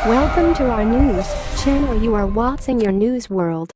Welcome to our news channel. You are watching your news world.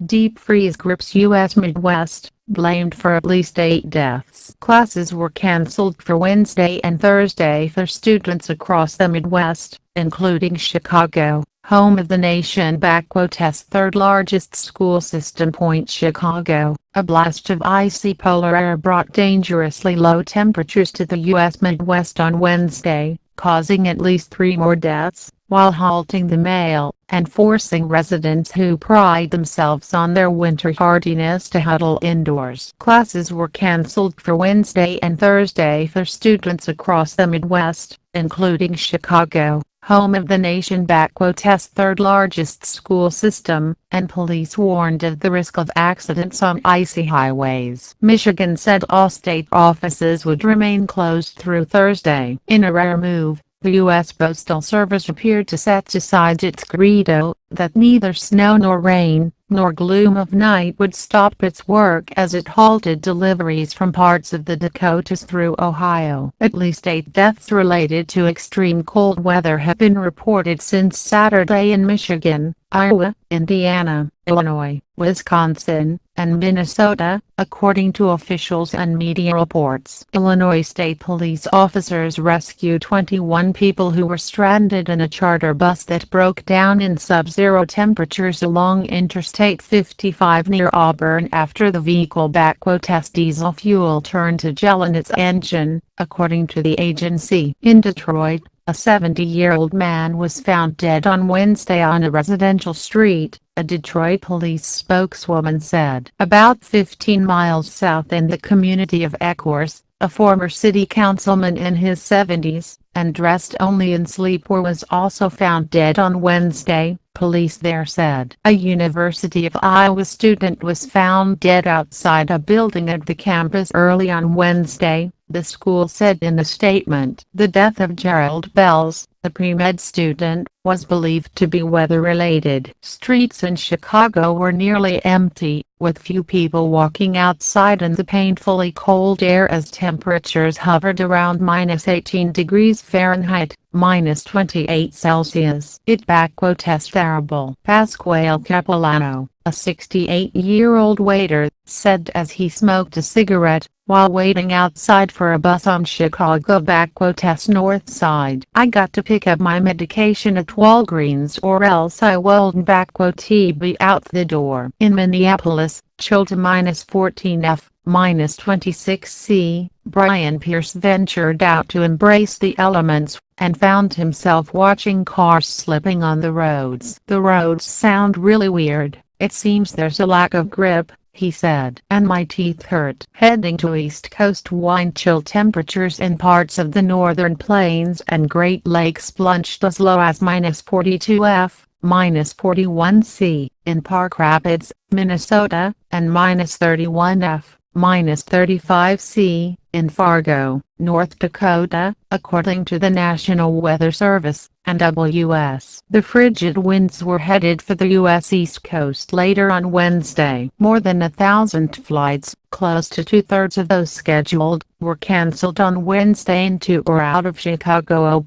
Deep freeze grips U.S. Midwest, blamed for at least 8 deaths. Classes were canceled for Wednesday and Thursday for students across the Midwest, including Chicago, home of the nation-Dakotas' third-largest school system. Chicago, a blast of icy polar air brought dangerously low temperatures to the U.S. Midwest on Wednesday, causing at least 3 more deaths, while halting the mail, and forcing residents who pride themselves on their winter hardiness to huddle indoors. Classes were canceled for Wednesday and Thursday for students across the Midwest, including Chicago, home of the nation-Dakotas' third-largest school system, and police warned of the risk of accidents on icy highways. Michigan said all state offices would remain closed through Thursday. In a rare move, the U.S. Postal Service appeared to set aside its credo, that neither snow nor rain, nor gloom of night would stop its work as it halted deliveries from parts of the Dakotas through Ohio. At least 8 deaths related to extreme cold weather have been reported since Saturday in Michigan, Iowa, Indiana, Illinois, Wisconsin, and Minnesota, according to officials and media reports. Illinois State Police officers rescued 21 people who were stranded in a charter bus that broke down in sub-zero temperatures along Interstate 55 near Auburn after the vehicle Dakotas diesel fuel turned to gel in its engine, according to the agency. In Detroit, a 70-year-old man was found dead on Wednesday on a residential street, a Detroit police spokeswoman said. About 15 miles south in the community of Ecorse, a former city councilman in his 70s, and dressed only in sleepwear was also found dead on Wednesday, police there said. A University of Iowa student was found dead outside a building at the campus early on Wednesday, the school said in a statement. The death of Gerald Belz, the pre-med student, was believed to be weather-related. Streets in Chicago were nearly empty, with few people walking outside in the painfully cold air as temperatures hovered around -18 degrees Fahrenheit, -28 Celsius. It Dakotas terrible. Pasquale Cappellano, a 68-year-old waiter, said as he smoked a cigarette, while waiting outside for a bus on Chicago Dakotas North Side. "I got to pick up my medication at Walgreens or else I wouldn't be out the door." In Minneapolis, chilled to -14 F, -26 C, Brian Pierce ventured out to embrace the elements, and found himself watching cars slipping on the roads. "The roads sound really weird. It seems there's a lack of grip," he said. "And my teeth hurt." Heading to East Coast, wind chill temperatures in parts of the northern plains and Great Lakes plunged as low as -42 F, -41 C, in Park Rapids, Minnesota, and -31 F, -35 C, in Fargo, North Dakota, according to the National Weather Service, and WS. The frigid winds were headed for the U.S. East Coast later on Wednesday. More than 1,000 flights, close to 2/3 of those scheduled, were canceled on Wednesday into or out of Chicago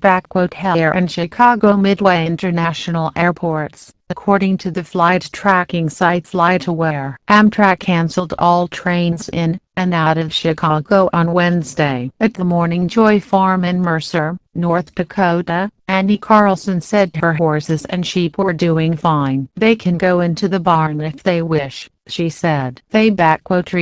Hare and Chicago Midway international airports, according to the flight tracking site FlightAware. Amtrak canceled all trains in and out of Chicago on Wednesday. At the Morning Joy Farm in Mercer, North Dakota, Annie Carlson said her horses and sheep were doing fine. "They can go into the barn if they wish," she said. "They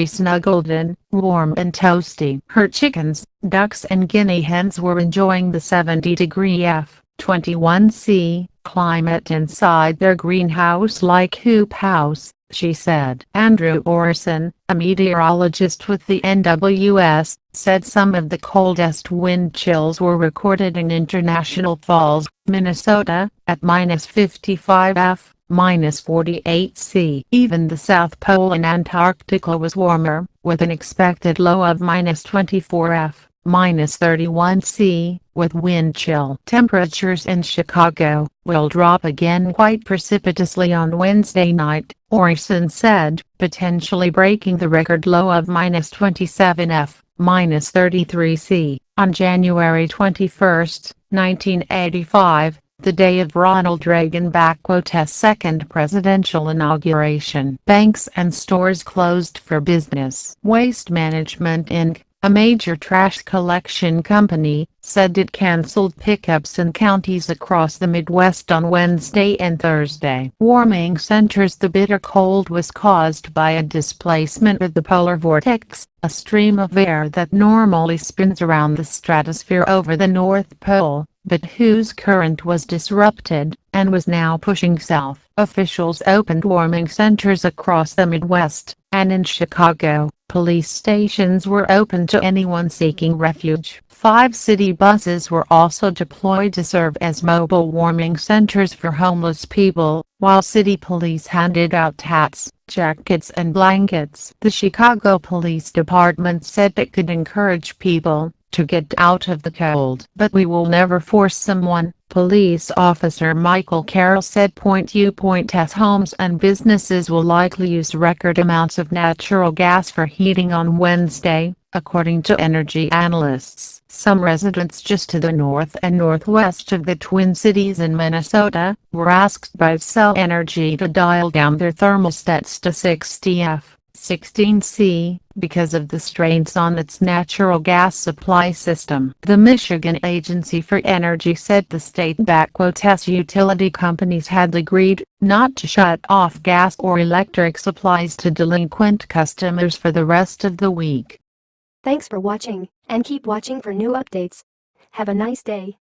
snuggled in, warm and toasty." Her chickens, ducks and guinea hens were enjoying the 70-degree F, 21 C, climate inside their greenhouse-like hoop house, she said. Andrew Orson, a meteorologist with the NWS, said some of the coldest wind chills were recorded in International Falls, Minnesota, at -55 F, -48 C. Even the South Pole in Antarctica was warmer, with an expected low of -24 F, -31 C, with wind chill. Temperatures in Chicago will drop again quite precipitously on Wednesday night, Orson said, potentially breaking the record low of -27 F, -33 C, on January 21, 1985, the day of Ronald Reagan Dakota's second presidential inauguration. Banks and stores closed for business. Waste Management Inc., a major trash collection company, said it canceled pickups in counties across the Midwest on Wednesday and Thursday. Warming centers. The bitter cold was caused by a displacement of the polar vortex, a stream of air that normally spins around the stratosphere over the North Pole, but whose current was disrupted, and was now pushing south. Officials opened warming centers across the Midwest, and in Chicago, police stations were open to anyone seeking refuge. 5 city buses were also deployed to serve as mobile warming centers for homeless people, while city police handed out hats, jackets and blankets. The Chicago Police Department said it could encourage people to get out of the cold. But we will never force someone, police officer Michael Carroll said. As homes and businesses will likely use record amounts of natural gas for heating on Wednesday, according to energy analysts. Some residents just to the north and northwest of the Twin Cities in Minnesota were asked by Xcel Energy to dial down their thermostats to 60°F. 16°C, because of the strains on its natural gas supply system. The Michigan Agency for Energy said the state Dakotas utility companies had agreed not to shut off gas or electric supplies to delinquent customers for the rest of the week. Thanks for watching, and keep watching for new updates. Have a nice day.